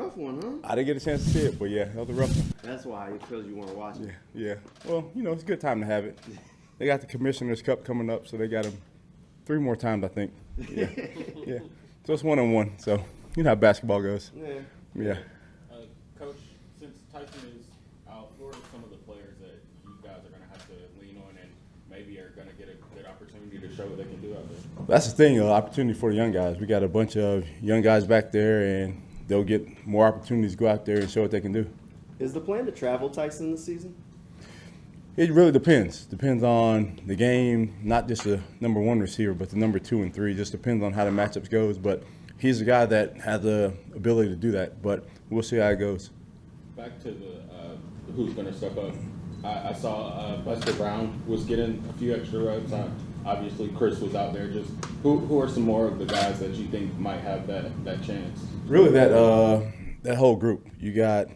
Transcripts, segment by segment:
rough one, huh? I didn't get a chance to see it, but yeah, that was a rough one. That's why it feels you want to watch it. Yeah. Well, it's a good time to have it. They got the Commissioner's Cup coming up, so they got them 3 more times, I think. Yeah. Yeah. So it's 1-on-1. So you know how basketball goes. Yeah. Coach, since Tyson is out, who are some of the players that you guys are going to have to lean on and maybe are going to get a good opportunity to show what they can do out there? That's the thing, opportunity for the young guys. We got a bunch of young guys back there, and they'll get more opportunities to go out there and show what they can do. Is the plan to travel Tyson this season? It really depends. Depends on the game, not just the number 1 receiver, but the number 2 and 3. Just depends on how the matchups goes. But he's a guy that has the ability to do that. But we'll see how it goes. Back to the who's going to step up. I saw Buster Brown was getting a few extra reps. Obviously, Chris was out there. Just who are some more of the guys that you think might have that chance? Really, that whole group. You got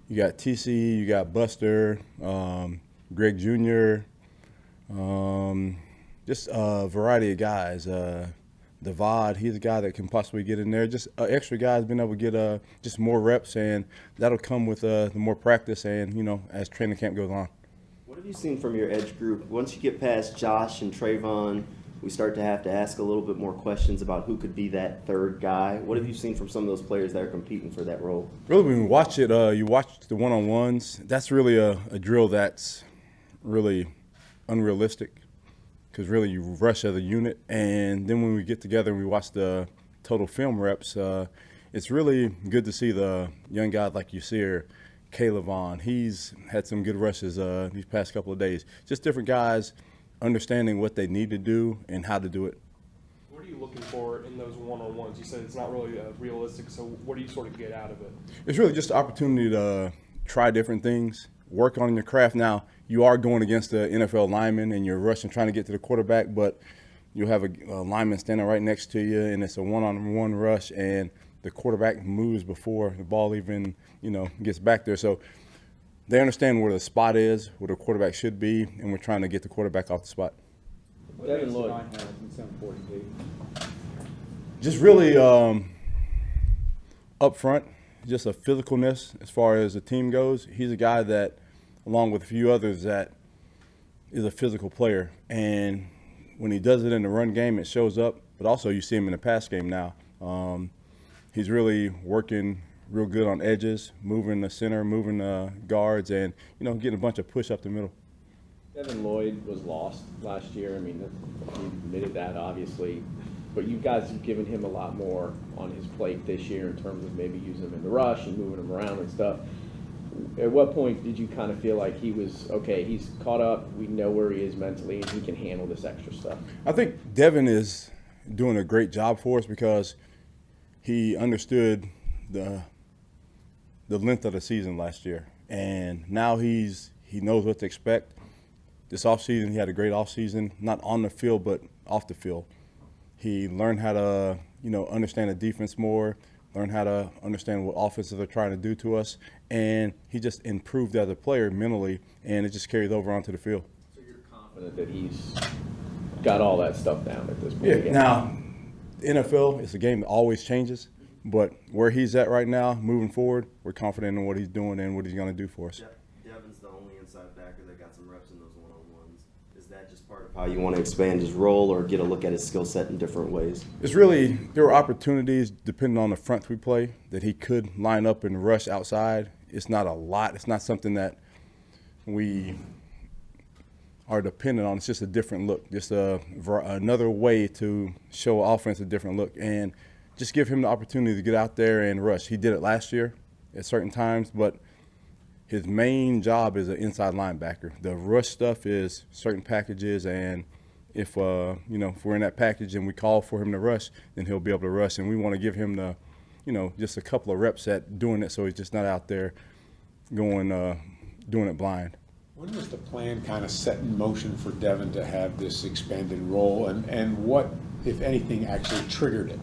TC, you got Buster, Greg Jr., just a variety of guys. Devad, he's a guy that can possibly get in there. Just extra guys being able to get just more reps, and that'll come with the more practice and, as training camp goes on. What have you seen from your edge group? Once you get past Josh and Trayvon, we start to have to ask a little bit more questions about who could be that third guy. What have you seen from some of those players that are competing for that role? Really, when you watch it, you watch the one-on-ones, that's really a drill that's really unrealistic because really you rush as a unit. And then when we get together and we watch the total film reps, it's really good to see the young guys like you see here. Caleb on, he's had some good rushes these past couple of days. Just different guys understanding what they need to do and how to do it. What are you looking for in those one-on-ones? You said it's not really realistic, so what do you sort of get out of it? It's really just an opportunity to try different things, work on your craft. Now, you are going against the NFL lineman and you're rushing, trying to get to the quarterback, but you have a lineman standing right next to you, and it's a one-on-one rush, and the quarterback moves before the ball even, gets back there. So they understand where the spot is, where the quarterback should be, and we're trying to get the quarterback off the spot. Devin Lloyd. Just really up front, just a physicalness as far as the team goes. He's a guy that, along with a few others, that is a physical player. And when he does it in the run game, it shows up. But also you see him in the pass game now. He's really working real good on edges, moving the center, moving the guards, and, getting a bunch of push up the middle. Devin Lloyd was lost last year. I mean, he admitted that, obviously. But you guys have given him a lot more on his plate this year in terms of maybe using him in the rush and moving him around and stuff. At what point did you kind of feel like he was, okay, he's caught up, we know where he is mentally, and he can handle this extra stuff? I think Devin is doing a great job for us because he understood the length of the season last year. And now he knows what to expect. This offseason, he had a great offseason, not on the field, but off the field. He learned how to, understand the defense more, learn how to understand what offenses are trying to do to us, and he just improved as a player mentally, and it just carries over onto the field. So you're confident that he's got all that stuff down at this point? Yeah. Now, the NFL, it's a game that always changes, but where he's at right now, moving forward, we're confident in what he's doing and what he's going to do for us. Devin's the only inside backer that got some reps in those one-on-ones. Is that just part of how you want to expand his role or get a look at his skill set in different ways? It's really, there were opportunities, depending on the front we play, that he could line up and rush outside. It's not a lot. It's not something that we are dependent on. It's just a different look, just another way to show offense a different look. And just give him the opportunity to get out there and rush. He did it last year at certain times, but his main job is an inside linebacker. The rush stuff is certain packages, and if if we're in that package and we call for him to rush, then he'll be able to rush. And we want to give him the, just a couple of reps at doing it, so he's just not out there doing it blind. When was the plan kind of set in motion for Devin to have this expanded role, and what, if anything, actually triggered it?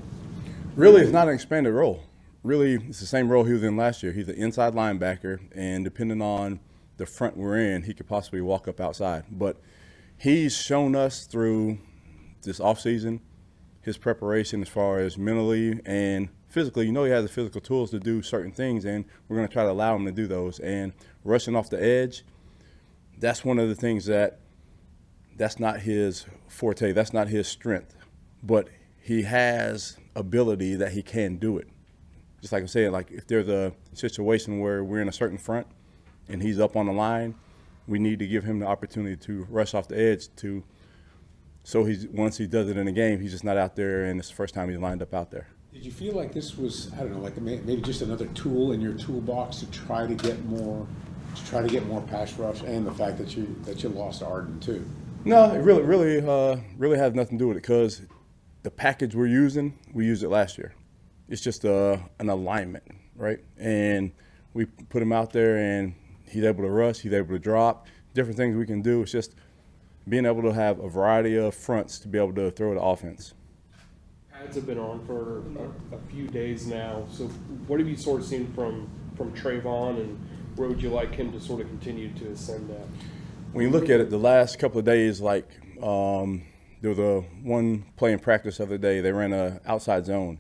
Really, it's not an expanded role. Really, it's the same role he was in last year. He's an inside linebacker, and depending on the front we're in, he could possibly walk up outside. But he's shown us through this offseason his preparation as far as mentally and physically. You know, he has the physical tools to do certain things, and we're going to try to allow him to do those. And rushing off the edge, that's one of the things that's not his forte. That's not his strength. But he has ability that he can do it. Just like I'm saying, like if there's a situation where we're in a certain front and he's up on the line, we need to give him the opportunity to rush off the edge so once he does it in a game, he's just not out there and it's the first time he's lined up out there. Did you feel like this was, I don't know, like maybe just another tool in your toolbox to try to get more pass rush, and the fact that you lost Arden too? No, it really has nothing to do with it, because the package we used it last year. It's just an alignment, right? And we put him out there, and he's able to rush, he's able to drop, different things we can do. It's just being able to have a variety of fronts to be able to throw the offense. Pads have been on for a few days now. So what have you sort of seen from Trayvon, and where would you like him to sort of continue to ascend at? When you look at it, the last couple of days, like there was a one play in practice the other day, they ran an outside zone.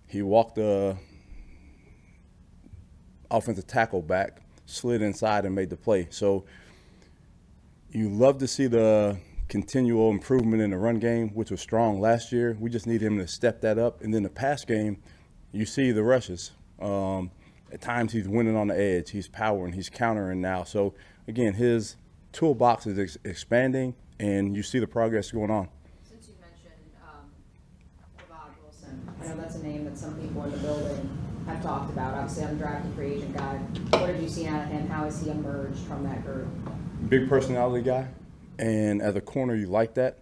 He walked the offensive tackle back, slid inside, and made the play. So you love to see the continual improvement in the run game, which was strong last year. We just need him to step that up. And then the pass game, you see the rushes. At times he's winning on the edge. He's powering. He's countering now. So, again, his toolbox is expanding, and you see the progress going on. Since you mentioned Trayvon Wilson, I know that's a name that some people in the building have talked about. Obviously, undrafted free agent guy. What have you seen out of him? How has he emerged from that group? Big personality guy, and as a corner, you like that.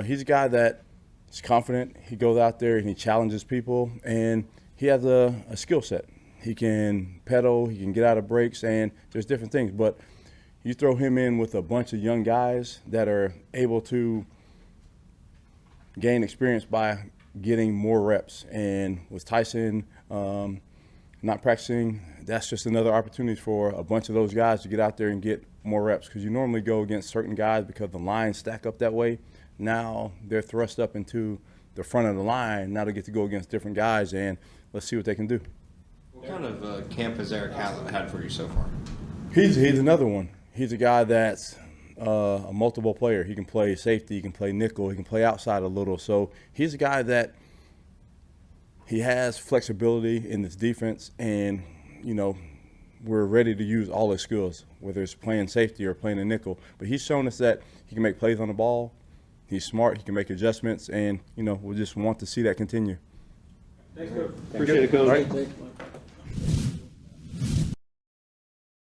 He's a guy that is confident. He goes out there and he challenges people, and he has a skill set. He can pedal, he can get out of breaks, and there's different things. But you throw him in with a bunch of young guys that are able to gain experience by getting more reps. And with Tyson not practicing, that's just another opportunity for a bunch of those guys to get out there and get more reps, because you normally go against certain guys because the lines stack up that way. Now they're thrust up into the front of the line. Now they get to go against different guys, and let's see what they can do. What kind of camp has Eric had for you so far? He's another one. He's a guy that's a multiple player. He can play safety, he can play nickel, he can play outside a little. So he's a guy that he has flexibility in his defense, and, you know, we're ready to use all his skills, whether it's playing safety or playing a nickel. But he's shown us that he can make plays on the ball. He's smart. He can make adjustments, and, you know, we just want to see that continue. Thanks, Coach. Appreciate it, Coach. All right.